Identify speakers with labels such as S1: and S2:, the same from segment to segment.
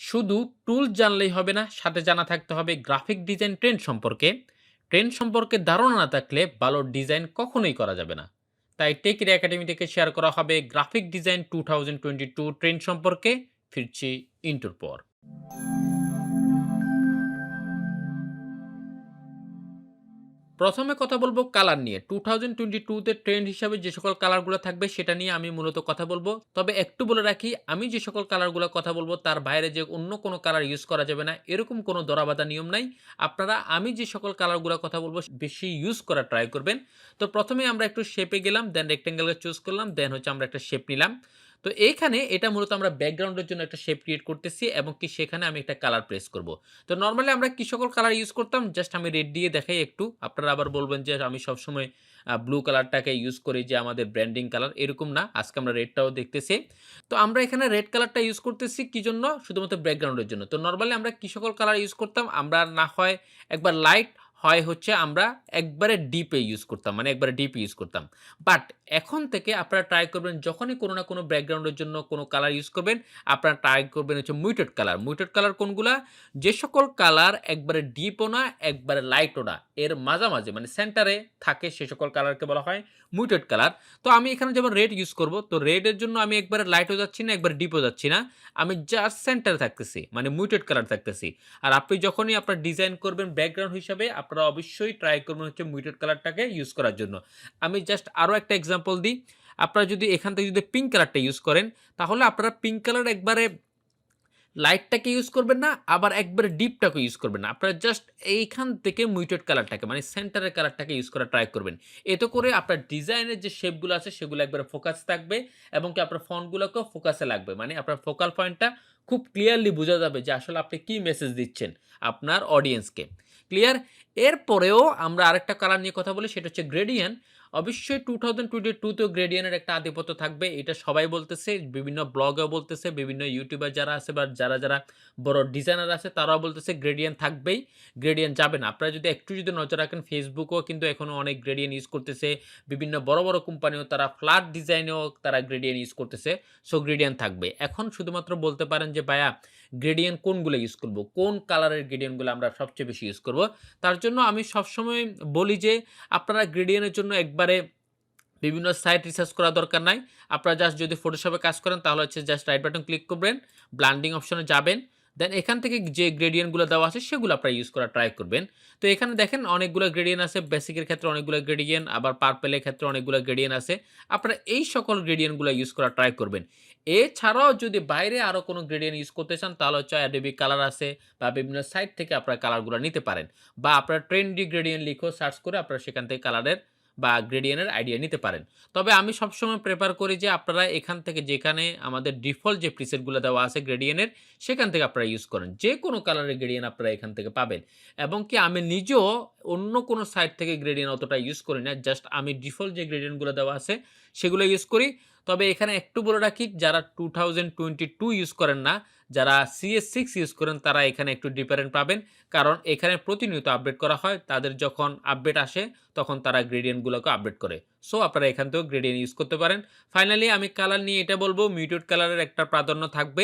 S1: শুধু টুলস জানলেই হবে না, সাথে জানা থাকতে হবে গ্রাফিক ডিজাইন ট্রেন্ড সম্পর্কে। ট্রেন্ড সম্পর্কে ধারণা না থাকলে ভালো ডিজাইন কখনোই করা যাবে না। তাই টেক একাডেমি থেকে শেয়ার করা হবে গ্রাফিক ডিজাইন 2022 ট্রেন্ড সম্পর্কে। ফিরছি ইন্টুর পর। প্রথমে কথা বলবো কালার নিয়ে। 2022 তে ট্রেন্ড হিসাবে যে সকল কালারগুলো থাকবে সেটা নিয়ে আমি মূলত কথা বলবো। তবে একটু বলে রাখি, আমি যে সকল কালারগুলো কথা বলবো তার বাইরে যে অন্য কোনো কালার ইউজ করা যাবে না, এরকম কোনো ধরাবাঁধা নিয়ম নাই। আপনারা আমি যে সকল কালারগুলো কথা বলবো বেশি ইউজ করার ট্রাই করবেন। তো প্রথমে আমরা একটু শেপে গেলাম, দেন রেক্টেঙ্গেলকে চুজ করলাম, দেন হচ্ছে আমরা একটা শেপ নিলাম। তো এইখানে এটা মূলত আমরা ব্যাকগ্রাউন্ডের জন্য একটা শেপ ক্রিয়েট করতেছি এবং কি সেখানে আমি একটা কালার প্রেস করব। তো নরমালি আমরা কি সকল কালার ইউজ করতাম, জাস্ট আমি রেড দিয়ে দেখাই একটু। আপনারা আবার বলবেন যে আমি সবসময় ব্লু কালারটাকে ইউজ করি যে আমাদের ব্র্যান্ডিং কালার, এরকম না। আজকে আমরা রেডটাও দেখতেছি। তো আমরা এখানে রেড কালারটা ইউজ করতেছি কি জন্য? শুধুমাত্র ব্যাকগ্রাউন্ডের জন্য। তো নরমালি আমরা কি সকল কালার ইউজ করতাম, আমরা না হয় একবার লাইট, হয় হচ্ছে আমরা একবারে ডিপে ইউজ করতাম, মানে একবারে ডিপ ইউজ করতাম। বাট এখন থেকে আপনারা ট্রাই করবেন যখনই কোনো না কোনো ব্যাকগ্রাউন্ডের জন্য কোনো কালার ইউজ করবেন, আপনারা ট্রাই করবেন হচ্ছে মুটেড কালার। মুটেড কালার কোনগুলা? যে সকল কালার একবারে ডিপও না, একবারে লাইটও না, এর মাঝামাঝি মানে সেন্টারে থাকে, সে সকল কালারকে বলা হয় মুটেড কালার। তো আমি এখানে যেমন রেড ইউজ করব, তো রেডের জন্য আমি একবারে লাইটও যাচ্ছি না, একবারে ডিপও যাচ্ছি না, আমি জাস্ট সেন্টারে থাকতেছি, মানে মুটেড কালার থাকতেছি। আর আপনি যখনই আপনার ডিজাইন করবেন ব্যাকগ্রাউন্ড হিসাবে, আপনারা অবশ্যই ট্রাই করবেন হচ্ছে মুটেড কালারটাকে ইউজ করার জন্য। আমি জাস্ট আরও একটা এক্সাম্পল দিই। আপনারা যদি এখান থেকে যদি পিঙ্ক কালারটা ইউজ করেন, তাহলে আপনারা পিঙ্ক কালার একবারে লাইটটাকে ইউজ করবেন না, আবার একবারে ডিপটাকে ইউজ করবেন না। আপনারা জাস্ট এইখান থেকে মিউটেড কালারটাকে, মানে সেন্টারের কালারটাকে ইউজ করার ট্রাই করবেন। এতে করে আপনার ডিজাইনের যে শেপগুলো আছে সেগুলো একবারে ফোকাস থাকবে এবং কি আপনার ফন্টগুলোকেও ফোকাসে লাগবে। মানে আপনার ফোকাল পয়েন্টটা খুব ক্লিয়ারলি বোঝা যাবে যে আসলে আপনি কি মেসেজ দিচ্ছেন আপনার অডিয়েন্সকে। ক্লিয়ার? এরপরেও আমরা আরেকটা কালার নিয়ে কথা বলি, সেটা হচ্ছে গ্রেডিয়েন্ট। অবশ্যই 2022 তেও গ্রেডিয়েন্টের একটা আধিপত্য থাকবে। এটা সবাই বলতেছে, বিভিন্ন ব্লগেও বলতেছে, বিভিন্ন ইউটিউবার যারা আছে বা যারা বড় ডিজাইনার আছে তারাও বলতেছে গ্রেডিয়েন্ট থাকবেই, গ্রেডিয়েন্ট যাবে না। আপনারা যদি একটু যদি নজর রাখেন, ফেসবুকেও কিন্তু এখনো অনেক গ্রেডিয়েন্ট ইউজ করতেছে। বিভিন্ন বড় কোম্পানিও তারা ফ্ল্যাট ডিজাইনেও তারা গ্রেডিয়েন্ট ইউজ করতেছে। সো গ্রেডিয়েন্ট থাকবে। এখন শুধুমাত্র বলতে পারেন যে ভাইয়া গ্রেডিয়েন্ট কোনগুলো ইউজ করব? কোন কালারের গ্রেডিয়েন্টগুলো আমরা সবচেয়ে বেশি ইউজ করব? তার জন্য আমি সবসময় বলি যে আপনারা গ্রেডিয়েন্টের জন্য একবারে বিভিন্ন সাইট রিসার্চ করার দরকার নাই। আপনারা জাস্ট যদি ফটোশপে কাজ করেন তাহলে হচ্ছে জাস্ট রাইট বাটন ক্লিক করবেন, ব্লেন্ডিং অপশনে যাবেন। দেন এখান থেকে যে গ্রেডিয়েন্টগুলো দেওয়া আছে সেগুলো আপনারা ইউজ করার ট্রাই করবেন। তো এখানে দেখেন অনেকগুলো গ্রেডিয়েন্ট আছে। বেসিকের ক্ষেত্রে অনেকগুলো গ্রেডিয়েন্ট, আবার পার্পেলের ক্ষেত্রে অনেকগুলো গ্রেডিয়েন্ট আছে। আপনারা এই সকল গ্রেডিয়েন্টগুলো ইউজ করার ট্রাই করবেন। এছাড়াও যদি বাইরে আরো কোনো গ্রেডিয়েন্ট ইউজ করতে চান তাহলে হচ্ছে অ্যাডোবি কালার আছে বা বিভিন্ন সাইট থেকে আপনারা কালারগুলো নিতে পারেন। বা আপনারা ট্রেন্ডি গ্রেডিয়েন্ট লিখেও সার্চ করে আপনারা সেখান থেকে কালারের বা গ্রেডিয়েন্টের আইডিয়া নিতে পারেন। তবে আমি সবসময় প্রেফার করি যে আপনারা এখান থেকে, যেখানে আমাদের ডিফল্ট যে প্রিসেটগুলো দেওয়া আছে গ্রেডিয়েন্টের, সেখান থেকে আপনারা ইউজ করেন। যে কোনো কালারের গ্রেডিয়েন্ট আপনারা এখান থেকে পাবেন। এবং কি আমি নিজেও অন্য কোনো সাইট থেকে গ্রেডিয়েন্ট অতটা ইউজ করি না। জাস্ট আমি ডিফল্ট যে গ্রেডিয়েন্টগুলো দেওয়া আছে সেগুলো ইউজ করি। তবে এখানে একটু বলে রাখি, যারা 2022 ইউজ করেন না, যারা CS6 ইউজ করেন তারা এখানে একটু ডিফারেন্ট পাবেন। কারণ এখানে প্রতিনিয়ত আপডেট করা হয়। তাদের যখন আপডেট আসে তখন তারা গ্রেডিয়েন্টগুলোকে আপডেট করে। সো আপনারা এখান থেকেও গ্রেডিয়েন্ট ইউজ করতে পারেন। ফাইনালি আমি কালার নিয়ে এটা বলব, মিউটেড কালারের একটা প্রাধান্য থাকবে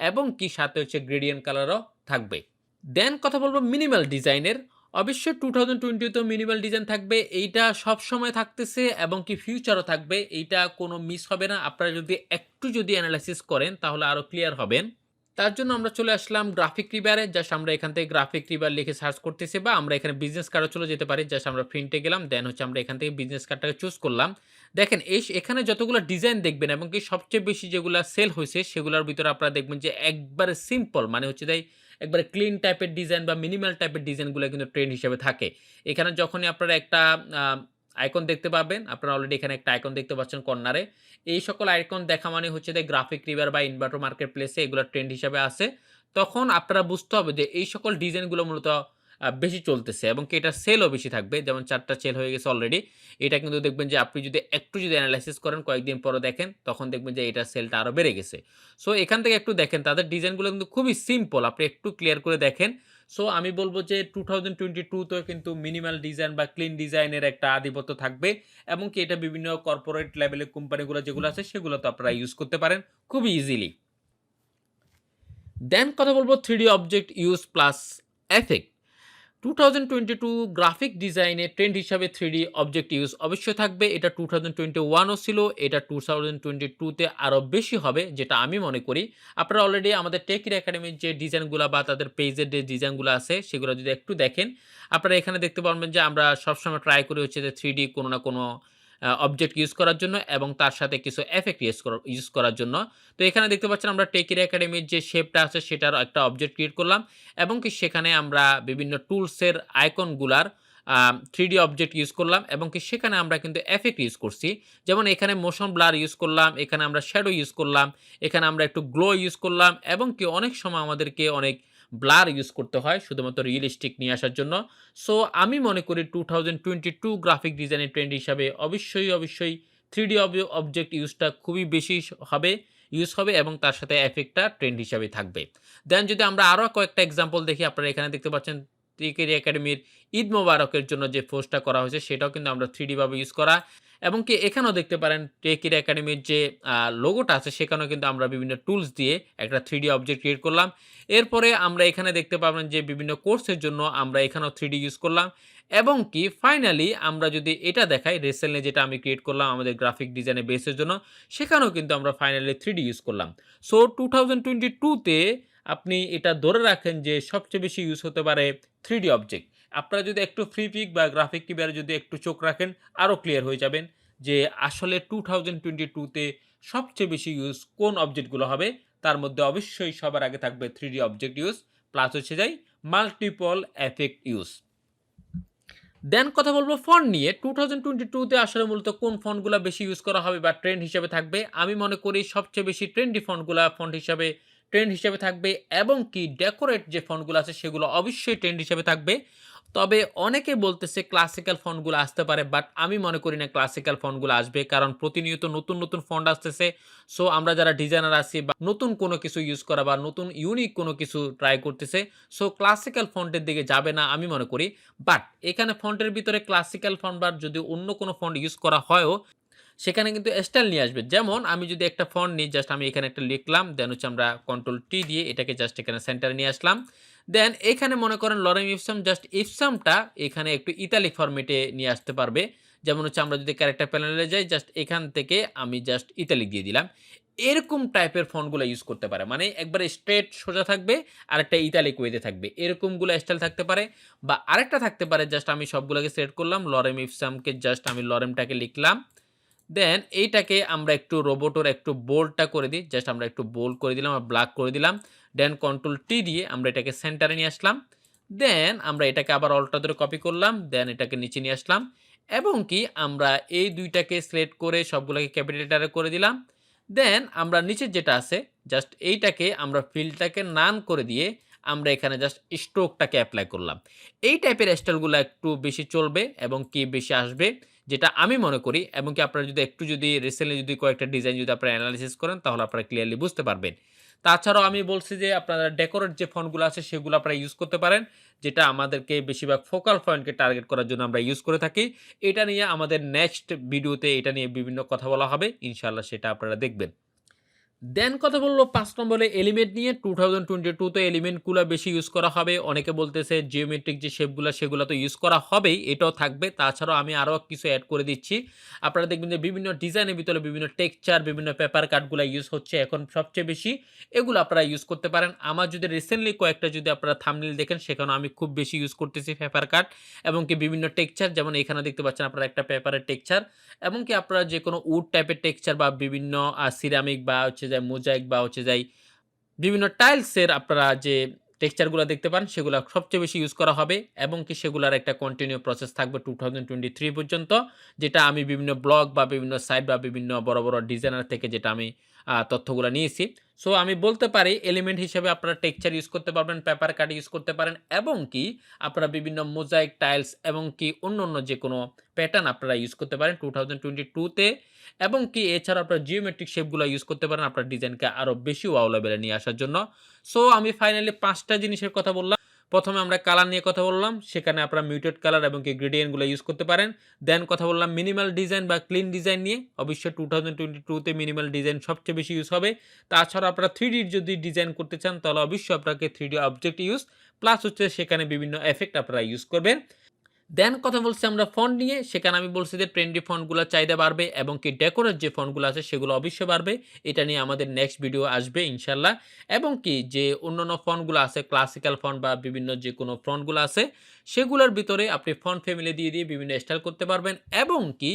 S1: এবং কি সাথে হচ্ছে গ্রেডিয়েন্ট কালারও থাকবে। দেন কথা বলব মিনিমাল ডিজাইনের। অবশ্যই 2020 তেও মিনিমাল ডিজাইন থাকবে। এইটা সবসময় থাকতেছে এবং কি ফিউচারও থাকবে। এইটা কোনো মিস হবে না। আপনারা যদি একটু যদি এনালাইসিস করেন তাহলে আরো ক্লিয়ার হবেন। তার জন্য আমরা চলে আসলাম গ্রাফিক রিবারে। জাস্ট আমরা এখান থেকে গ্রাফিক রিবার লিখে সার্চ করতেছি, বা আমরা এখানে বিজনেস কার্ডও চলে যেতে পারি। জাস্ট আমরা প্রিন্টে গেলাম, দেন হচ্ছে আমরা এখান থেকে বিজনেস কার্ডটাকে চুজ করলাম। দেখেন এখানে যতগুলো ডিজাইন দেখবেন এবং কি সবচেয়ে বেশি যেগুলা সেল হয়েছে সেগুলোর ভিতরে আপনারা দেখবেন যে একবারে সিম্পল, মানে হচ্ছে তাই একবারে ক্লিন টাইপের ডিজাইন বা মিনিমাল টাইপের ডিজাইনগুলো কিন্তু ট্রেন্ড হিসেবে থাকে। এখানে যখনই আপনারা একটা আইকন দেখতে পাবেন, আপনারা অলরেডি এখানে একটা আইকন দেখতে পাচ্ছেন কর্নারে। এই সকল আইকন দেখা মানে হচ্ছে যে গ্রাফিক রিভার বা ইনভার্টার মার্কেট প্লেসে এগুলো ট্রেন্ড হিসাবে আছে। তখন আপনারা বুঝতে হবে যে এই সকল ডিজাইনগুলো মূলত বেশি চলতেছে এবং কি এটার সেলও বেশি থাকবে। যেমন ৪ টা সেল হয়ে গেছে অলরেডি। এটা কিন্তু দেখবেন যে আপনি যদি একটু যদি এনালাইসিস করেন, কয়েকদিন পরে দেখেন, তখন দেখবেন যে এটার সেলটা আরো বেড়ে গেছে। সো এখান থেকে একটু দেখেন, তাদের ডিজাইনগুলো কিন্তু খুবই সিম্পল। আপনি একটু ক্লিয়ার করে দেখেন। সো আমি বলব যে 2022 তেও কিন্তু মিনিমাল ডিজাইন বা ক্লিন ডিজাইনের একটা আধিপত্য থাকবে এবং কি এটা বিভিন্ন কর্পোরেট লেভেলের কোম্পানিগুলো যেগুলো আছে সেগুলো তো আপনারা ইউজ করতে পারেন খুবই ইজিলি। দেন কথা বলব 3D object use plus effect. 2022 graphic ডিজাইনে ট্রেন্ড হিসাবে 3D অবজেক্ট ইউজ অবশ্যই থাকবে। এটা 2021 ও ছিল, এটা 2022 তে আরো বেশি হবে যেটা আমি মনে করি। আপনারা অলরেডি আমাদের টেকের একাডেমির যে ডিজাইনগুলা বা তাদের পেজের যে ডিজাইনগুলো আছে সেগুলো যদি একটু দেখেন, আপনারা এখানে দেখতে পারবেন যে আমরা সবসময় ট্রাই করি হচ্ছে যে 3D কোনো না কোনো অবজেক্ট ইউজ করার জন্য এবং তার সাথে কিছু এফেক্ট ইউজ করার জন্য। তো এখানে দেখতে পাচ্ছেন আমরা টেকের একাডেমির যে শেপটা আছে সেটার একটা অবজেক্ট ক্রিয়েট করলাম এবং কি সেখানে আমরা বিভিন্ন টুলসের আইকনগুলার 3D অবজেক্ট ইউজ করলাম এবং কি সেখানে আমরা কিন্তু এফেক্ট ইউজ করছি। যেমন এখানে মোশন ব্লার ইউজ করলাম, এখানে আমরা শ্যাডো ইউজ করলাম, এখানে আমরা একটু গ্লো ইউজ করলাম এবং কি অনেক সময় আমাদেরকে অনেক ব্লার ইউজ করতে হয় শুধুমাত্র রিয়েলিস্টিক নিয়ে আসার জন্য। সো আমি মনে করি 2022 গ্রাফিক ডিজাইনের ট্রেন্ড হিসাবে অবশ্যই 3D অবজেক্ট ইউজটা খুবই বেশি ইউজ হবে এবং তার সাথে এফেক্টটা ট্রেন্ড হিসাবে থাকবে। দেন যদি আমরা আরো কয়েকটা এক্সাম্পল দেখি, আপনারা এখানে দেখতে পাচ্ছেন টিকেরি একাডেমির ঈদ মোবারকের জন্য যে পোস্টটা করা হয়েছে সেটাও কিন্তু আমরা 3D ভাবে ইউজ করা এবং কি এখানেও দেখতে পারেন টেকের একাডেমির যে লোগোটা আছে সেখানেও কিন্তু আমরা বিভিন্ন টুলস দিয়ে একটা 3D অবজেক্ট ক্রিয়েট করলাম। এরপরে আমরা এখানে দেখতে পাবেন যে বিভিন্ন কোর্সের জন্য আমরা এখানেও 3D ইউজ করলাম এবং কি ফাইনালি আমরা যদি এটা দেখাই রিসেন্টলি যেটা আমি ক্রিয়েট করলাম আমাদের গ্রাফিক ডিজাইনের বেসের জন্য, সেখানেও কিন্তু আমরা ফাইনালি 3D ইউজ করলাম। সো 2022 তে আপনি এটা ধরে রাখেন যে সবচেয়ে বেশি ইউজ হতে পারে 3D অবজেক্ট। আপনারা যদি একটু ফ্রি পিক বা গ্রাফিক কিভাবে যদি একটু চোখ রাখেন আরো ক্লিয়ার হয়ে যাবেন যে আসলে 2022 তে সবচেয়ে বেশি ইউজ কোন অবজেক্টগুলো হবে। তার মধ্যে অবশ্যই সবার আগে থাকবে 3D অবজেক্ট ইউজ প্লাস হচ্ছে যাই মাল্টিপল এফেক্ট ইউজ। দেন কথা বলব ফন্ট নিয়ে। 2022 তে আসলে মূলত কোন ফন্টগুলা বেশি ইউজ করা হবে বা ট্রেন্ড হিসেবে থাকবে? আমি মনে করি সবচেয়ে বেশি ট্রেন্ডি ফন্টগুলা ট্রেন্ড হিসেবে থাকবে এবং কি ডেকোরেট যে ফন্টগুলো আছে সেগুলো অবশ্যই ট্রেন্ড হিসেবে থাকবে। তবে অনেকে বলতেছে ক্লাসিক্যাল ফন্টগুলো আসতে পারে, বাট আমি মনে করি না ক্লাসিক্যাল ফন্টগুলো আসবে। কারণ প্রতিনিয়ত নতুন ফন্ট আসতেছে। সো আমরা যারা ডিজাইনার আছি বা নতুন কোনো কিছু ইউজ করা বা নতুন ইউনিক কোনো কিছু ট্রাই করতেছে, সো ক্লাসিক্যাল ফন্টের দিকে যাবে না আমি মনে করি। বাট এখানে ফন্টের ভিতরে ক্লাসিক্যাল ফন্ট বা যদি অন্য কোনো ফন্ট ইউজ করা হয়ও সেখানে কিন্তু স্টাইল নিয়ে আসবে। যেমন আমি যদি একটা ফন্ট নিই, জাস্ট আমি এখানে একটা লিখলাম, দেন হচ্ছে আমরা কন্ট্রোল টি দিয়ে এটাকে জাস্ট এখানে সেন্টারে নিয়ে আসলাম। দেন এখানে মনে করেন লরেম ইপসাম, জাস্ট ইপসামটা এখানে একটু ইতালিক ফরম্যাটে নিয়ে আসতে পারবে। যেমন হচ্ছে আমরা যদি ক্যারেক্টার প্যানেলে যাই, জাস্ট এখান থেকে আমি জাস্ট ইতালিক দিয়ে দিলাম। এরকম টাইপের ফন্টগুলো ইউজ করতে পারে। মানে একবারে স্ট্রেট সোজা থাকবে, আরেকটা ইতালিক ওয়েতে থাকবে। এরকমগুলো স্টাইল থাকতে পারে বা আরেকটা থাকতে পারে, জাস্ট আমি সবগুলোকে সিলেক্ট করলাম। লরেম ইপসামকে জাস্ট আমি লরেমটাকে লিখলাম। দেন এইটাকে আমরা একটু রোবটের একটু বোল্ডটা করে দিই। জাস্ট আমরা একটু বোল্ড করে দিলাম আর ব্ল্যাক করে দিলাম। দেন কন্ট্রোল টি দিয়ে আমরা এটাকে সেন্টারে নিয়ে আসলাম। দেন আমরা এটাকে আবার অল্টা ধরে কপি করলাম। দেন এটাকে নিচে নিয়ে আসলাম এবং কি আমরা এই ২ টাকে সিলেক্ট করে সবগুলোকে ক্যাপিটাল লেটারে করে দিলাম। দেন আমরা নিচের যেটা আছে জাস্ট এইটাকে আমরা ফিল্ডটাকে নান করে দিয়ে আমরা এখানে জাস্ট স্ট্রোকটাকে এপ্লাই করলাম। এই টাইপের স্টাইলগুলো একটু বেশি চলবে এবং কি বেশি আসবে যেটা আমি মনে করি এবং কি আপনারা যদি একটু যদি রিসেন্টলি যদি কয়েকটা ডিজাইন যদি আপনারা এনালাইসিস করেন তাহলে আপনারা ক্লিয়ারলি বুঝতে পারবেন। তাছাড়াও আমি বলছি যে আপনারা ডেকোরেট যে ফন্টগুলো আছে সেগুলো আপনারা ইউজ করতে পারেন, যেটা আমাদেরকে বেশিরভাগ ফোকাল পয়েন্টকে টার্গেট করার জন্য আমরা ইউজ করে থাকি। এটা নিয়ে আমাদের নেক্সট ভিডিওতে এটা নিয়ে বিভিন্ন কথা বলা হবে। ইনশাআল্লাহ সেটা আপনারা দেখবেন। দেন কথা বললো ৫ নম্বরে এলিমেন্ট নিয়ে। 2022 তে এলিমেন্টগুলা বেশি ইউজ করা হবে। অনেকে বলতেছে জিওমেট্রিক যে শেপগুলা সেগুলা তো ইউজ করা হবেই, এটাও থাকবে। তাছাড়াও আমি আরো কিছু এড করে দিচ্ছি। আপনারা দেখবেন যে বিভিন্ন ডিজাইনের ভিতরে বিভিন্ন টেক্সচার, বিভিন্ন পেপার কাটগুলা ইউজ হচ্ছে এখন সবচেয়ে বেশি। এগুলো আপনারা ইউজ করতে পারেন। আমার যদি রিসেন্টলি কয়েকটা যদি আপনারা থাম্বনেইল দেখেন সেখানেও আমি খুব বেশি ইউজ করতেছি পেপার কাট এবং কি বিভিন্ন টেক্সচার, যেমন এখানে দেখতে পাচ্ছেন আপনারা একটা পেপারের টেক্সচার এবং কি আপনারা যেকোনো উড টাইপের টেক্সচার বা বিভিন্ন সিরামিক বা হচ্ছে যে মোজাইক বা হচ্ছে যাই বিভিন্ন টাইলসের আপনারা যে টেক্সচারগুলা দেখতে পান সেগুলা সবচেয়ে বেশি ইউজ করা হবে এবং কি সেগুলার একটা কন্টিনিউ প্রসেস থাকবে 2023 পর্যন্ত। যেটা আমি বিভিন্ন ব্লগ বা বিভিন্ন সাইট বা বিভিন্ন বড় ডিজাইনার থেকে যেটা আমি তথ্যগুলা নিয়েছি। সো আমি বলতে পারি এলিমেন্ট হিসেবে আপনারা টেক্সচার ইউজ করতে পারবেন, পেপার কাট ইউজ করতে পারেন এবং কি আপনারা বিভিন্ন মোজাইক, টাইলস এবং কি অন্যান্য যেকোনো প্যাটার্ন আপনারা ইউজ করতে পারেন 2022 তে এবং কি এছাড়া আপনারা জিওমেট্রিক শেপগুলা ইউজ করতে পারেন আপনার ডিজাইনকে আরো বেশি ওয়াও লেভেলে নিয়ে আসার জন্য। সো আমি ফাইনালি ৫ টা জিনিসের কথা বললাম। প্রথমে আমরা কালার নিয়ে কথা বললাম, সেখানে আপনারা মিউটেড কালার এবং কি গ্রেডিয়েন্টগুলো ইউজ করতে পারেন। দেন কথা বললাম মিনিমাল ডিজাইন বা ক্লিন ডিজাইন নিয়ে। অবশ্যই 2022 তে মিনিমাল ডিজাইন সবচেয়ে বেশি ইউজ হবে। তাছাড়া আপনারা 3D যদি ডিজাইন করতে চান তাহলে অবশ্যই আপনাকে 3D অবজেক্ট ইউজ প্লাস হচ্ছে সেখানে বিভিন্ন ইফেক্ট আপনারা ইউজ করবেন। দেন কথা বলছি আমরা ফন্ট নিয়ে। সেখানে আমি বলছি যে ট্রেন্ডি ফন্টগুলোর চাহিদা বাড়বে এবং কি ডেকোরেট যে ফন্টগুলো আছে সেগুলো অবশ্যই বাড়বে। এটা নিয়ে আমাদের নেক্সট ভিডিও আসবে ইনশাআল্লাহ। এবং কি যে অন্যান্য ফন্টগুলো আছে ক্লাসিক্যাল ফন্ট বা বিভিন্ন যে কোনো ফন্টগুলো আছে সেগুলোর ভিতরে আপনি ফন্ট ফ্যামিলি দিয়ে বিভিন্ন স্টাইল করতে পারবেন এবং কি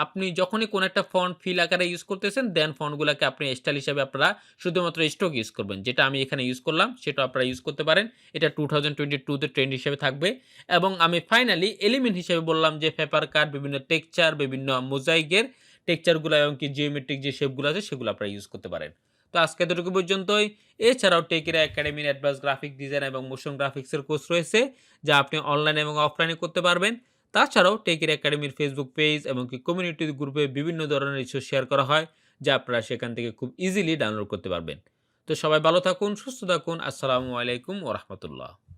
S1: আপনি যখনই কোনো একটা ফন্ট ফিল আকারে ইউজ করতেছেন দেন ফন্টগুলোকে আপনি স্টাইল হিসাবে আপনারা শুধুমাত্র স্ট্রোক ইউজ করবেন। যেটা আমি এখানে ইউজ করলাম সেটাও আপনারা ইউজ করতে পারেন। এটা 2022 তে ট্রেন্ড হিসেবে থাকবে। এবং আমি ফাইনালি এলিমেন্ট হিসেবে বললাম যে পেপার কাট, বিভিন্ন টেক্সচার, বিভিন্ন মোজাইকের টেক্সচারগুলো এবং কি জিওমেট্রিক যে শেপগুলো আছে সেগুলো আপনারা ইউজ করতে পারেন। তো আজকে এতটুকু পর্যন্তই। এছাড়াও টেকেরা একাডেমির অ্যাডভান্স গ্রাফিক ডিজাইন এবং মোশন গ্রাফিক্সের কোর্স রয়েছে যা আপনি অনলাইন এবং অফলাইনে করতে পারবেন। তাছাড়াও টেকেরা একাডেমির ফেসবুক পেজ এবং কি কমিউনিটি গ্রুপে বিভিন্ন ধরনের রিসোর্স শেয়ার করা হয় যা আপনারা সেখান থেকে খুব ইজিলি ডাউনলোড করতে পারবেন। তো সবাই ভালো থাকুন, সুস্থ থাকুন। আসসালামু আলাইকুম ওয়া রাহমাতুল্লাহ।